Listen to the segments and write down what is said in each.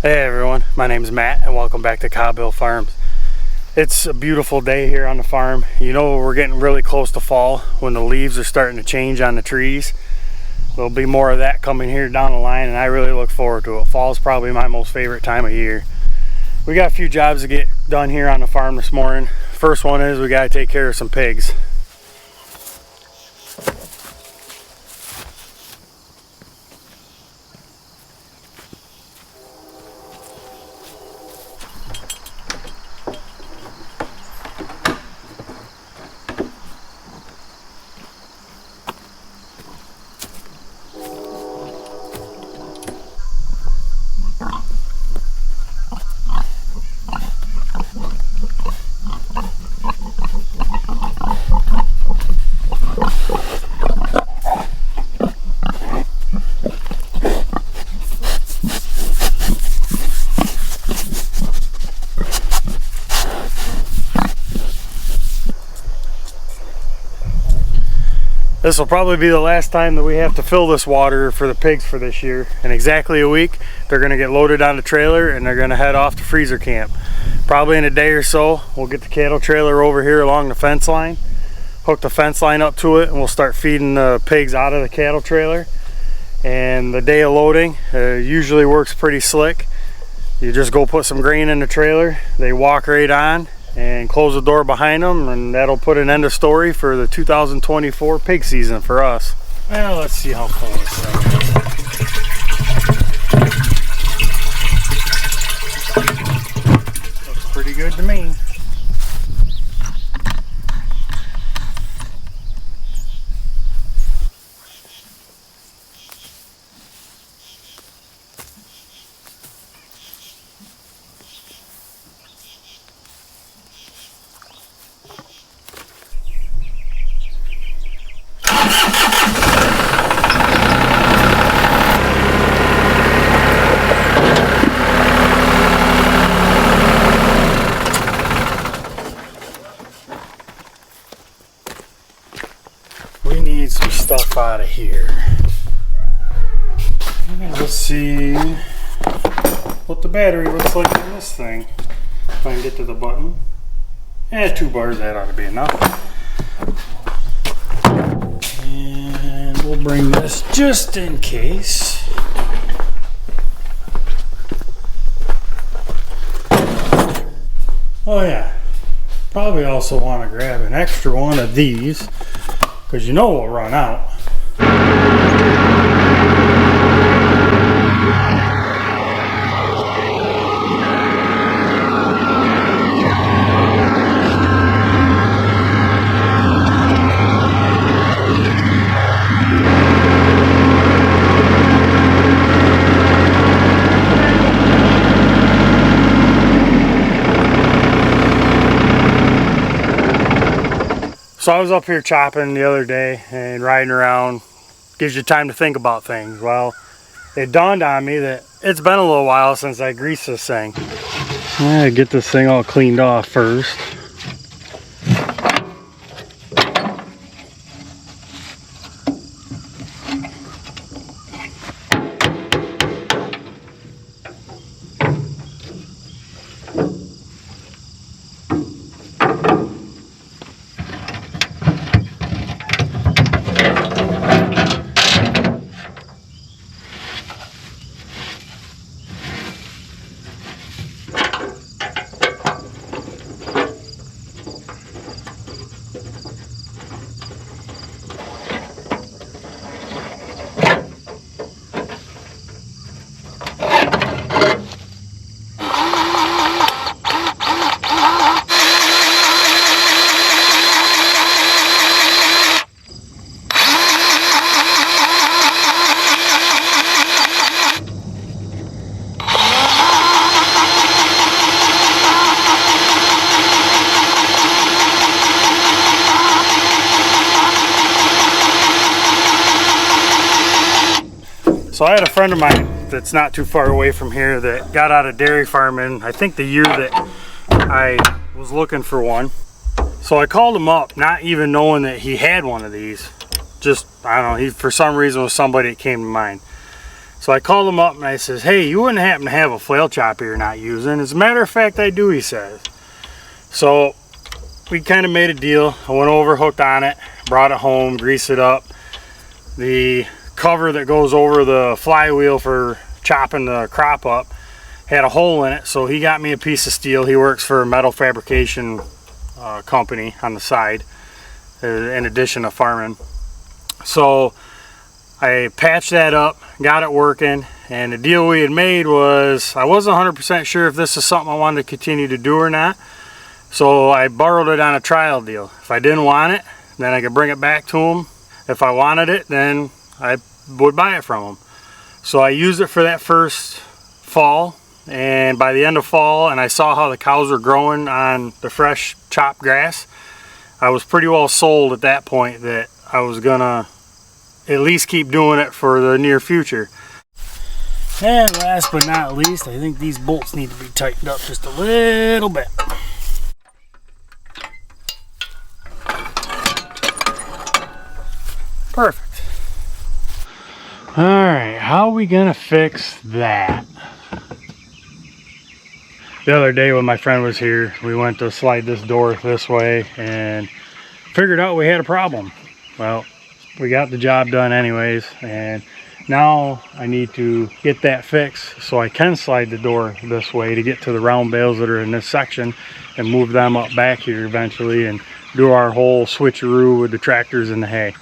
Hey everyone, my name is Matt and welcome back to Cobbill Farms. It's a beautiful day here on the farm. You know, we're getting really close to fall when the leaves are starting to change on the trees. There'll be more of that coming here down the line and I really look forward to it. Fall is probably my most favorite time of year. We got a few jobs to get done here on the farm this morning. First one is we got to take care of some pigs. This will probably be the last time that we have to fill this water for the pigs for this year. In exactly a week, they're going to get loaded on the trailer and they're going to head off to freezer camp. Probably in a day or so, we'll get the cattle trailer over here along the fence line, hook the fence line up to it, and we'll start feeding the pigs out of the cattle trailer. And the day of loading usually works pretty slick. You just go put some grain in the trailer, they walk right on, and close the door behind them, and that'll put an end of story for the 2024 pig season for us. Well, let's see how full this thing is. Looks pretty good to me. We need some stuff out of here. Let's see what the battery looks like on this thing. If I can get to the button. 2 bars, that ought to be enough. And we'll bring this just in case. Oh yeah, probably also want to grab an extra one of these, because you know we'll run out. So I was up here chopping the other day and riding around. Gives you time to think about things. Well, it dawned on me that it's been a little while since I greased this thing. I gotta get this thing all cleaned off first. So I had a friend of mine that's not too far away from here that got out of dairy farming, I think the year that I was looking for one. So I called him up, not even knowing that he had one of these. Just, I don't know, he for some reason was somebody that came to mind. So I called him up and I says, hey, you wouldn't happen to have a flail chopper you're not using? As a matter of fact, I do, he says. So we kind of made a deal. I went over, hooked on it, brought it home, greased it up. The cover that goes over the flywheel for chopping the crop up had a hole in it, so he got me a piece of steel. He works for a metal fabrication company on the side, in addition to farming. So I patched that up, got it working, and the deal we had made was I wasn't 100% sure if this is something I wanted to continue to do or not. So I borrowed it on a trial deal. If I didn't want it, then I could bring it back to him. If I wanted it, then I would buy it from him. So I used it for that first fall, and by the end of fall, and I saw how the cows were growing on the fresh chopped grass, I was pretty well sold at that point that I was gonna at least keep doing it for the near future. And last but not least, I think these bolts need to be tightened up just a little bit. Perfect. All right, how are we gonna fix that? The other day when my friend was here, we went to slide this door this way and figured out we had a problem. Well, we got the job done anyways, and now I need to get that fixed so I can slide the door this way to get to the round bales that are in this section and move them up back here eventually and do our whole switcheroo with the tractors and the hay.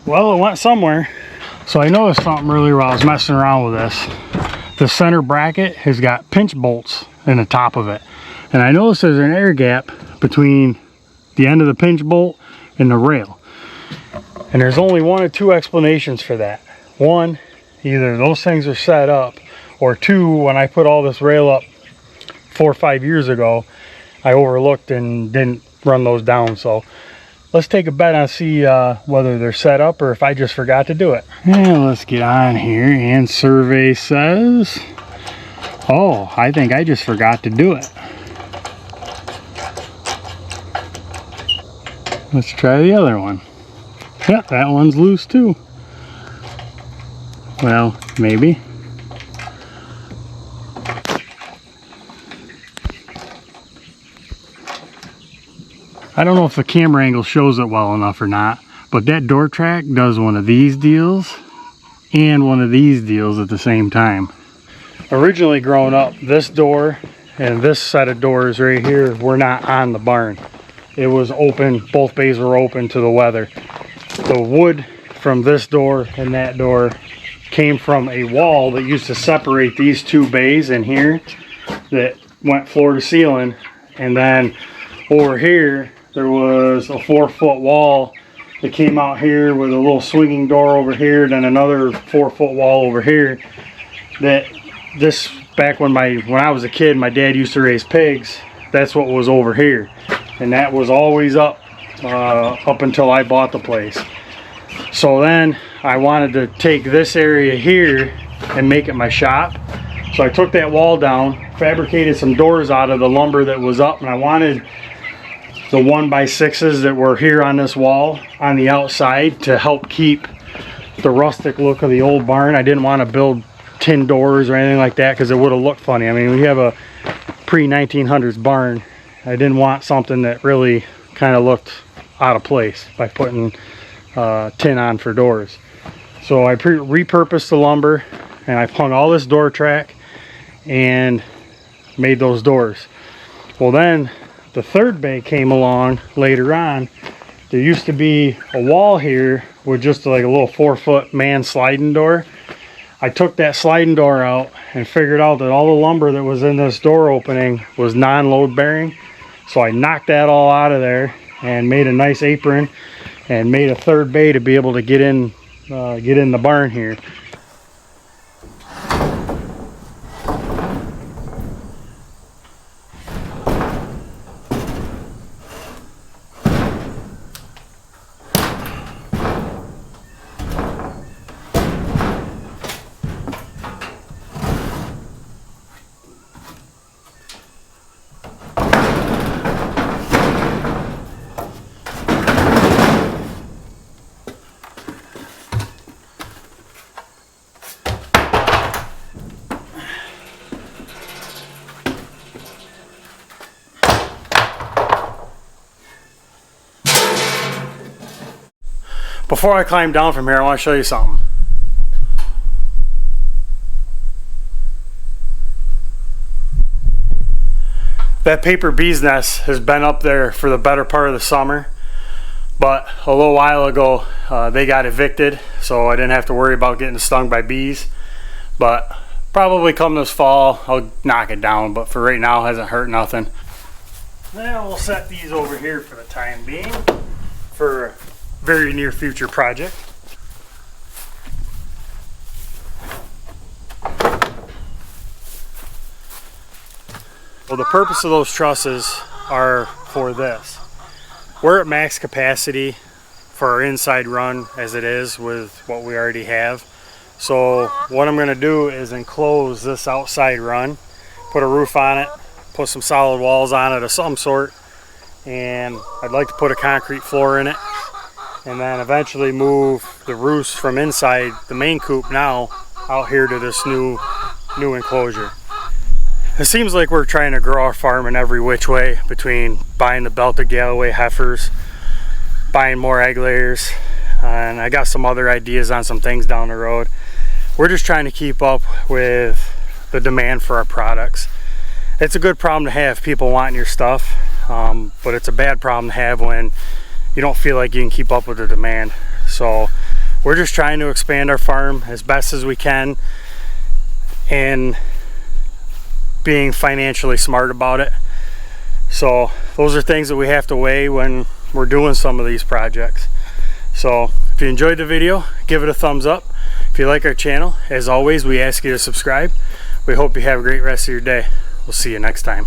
Well, it went somewhere. So I noticed something earlier while I was messing around with this. The center bracket has got pinch bolts in the top of it. And I noticed there's an air gap between the end of the pinch bolt and the rail. And there's only one or two explanations for that. One, either those things are set up, or two, when I put all this rail up 4 or 5 years ago, I overlooked and didn't run those down. So let's take a bet on see whether they're set up or if I just forgot to do it. And let's get on here, and survey says, oh, I think I just forgot to do it. Let's try the other one. Yep, that one's loose too. Well, maybe. I don't know if the camera angle shows it well enough or not, but that door track does one of these deals and one of these deals at the same time. Originally growing up, this door and this set of doors right here were not on the barn. It was open, both bays were open to the weather. The wood from this door and that door came from a wall that used to separate these two bays in here that went floor to ceiling, and then over here there was a 4-foot wall that came out here with a little swinging door over here, then another 4-foot wall over here. That this, back when I was a kid, my dad used to raise pigs. That's what was over here, and that was always up until I bought the place. So then I wanted to take this area here and make it my shop. So I took that wall down, fabricated some doors out of the lumber that was up, and I wanted the 1x6s that were here on this wall on the outside to help keep the rustic look of the old barn. I didn't want to build tin doors or anything like that because it would have looked funny. I mean, we have a pre-1900s barn. I didn't want something that really kind of looked out of place by putting tin on for doors. So I repurposed the lumber, and I've hung all this door track and made those doors. Well, then the third bay came along later on. There used to be a wall here with just like a little 4-foot man sliding door. I took that sliding door out and figured out that all the lumber that was in this door opening was non-load bearing. So I knocked that all out of there and made a nice apron and made a third bay to be able to get in the barn here. Before I climb down from here, I want to show you something. That paper bee's nest has been up there for the better part of the summer, but a little while ago they got evicted, so I didn't have to worry about getting stung by bees. But probably come this fall I'll knock it down, but for right now it hasn't hurt nothing. Now we'll set these over here for the time being for a very near future project. Well, the purpose of those trusses are for this. We're at max capacity for our inside run as it is with what we already have. So what I'm going to do is enclose this outside run, put a roof on it, put some solid walls on it of some sort, and I'd like to put a concrete floor in it, and then eventually move the roofs from inside the main coop now out here to this new enclosure. It seems like we're trying to grow our farm in every which way, between buying the belted Galloway heifers, buying more egg layers, and I got some other ideas on some things down the road. We're just trying to keep up with the demand for our products. It's a good problem to have, people wanting your stuff, but it's a bad problem to have when you don't feel like you can keep up with the demand. So we're just trying to expand our farm as best as we can and being financially smart about it. So those are things that we have to weigh when we're doing some of these projects. So if you enjoyed the video, give it a thumbs up. If you like our channel, as always, we ask you to subscribe. We hope you have a great rest of your day. We'll see you next time.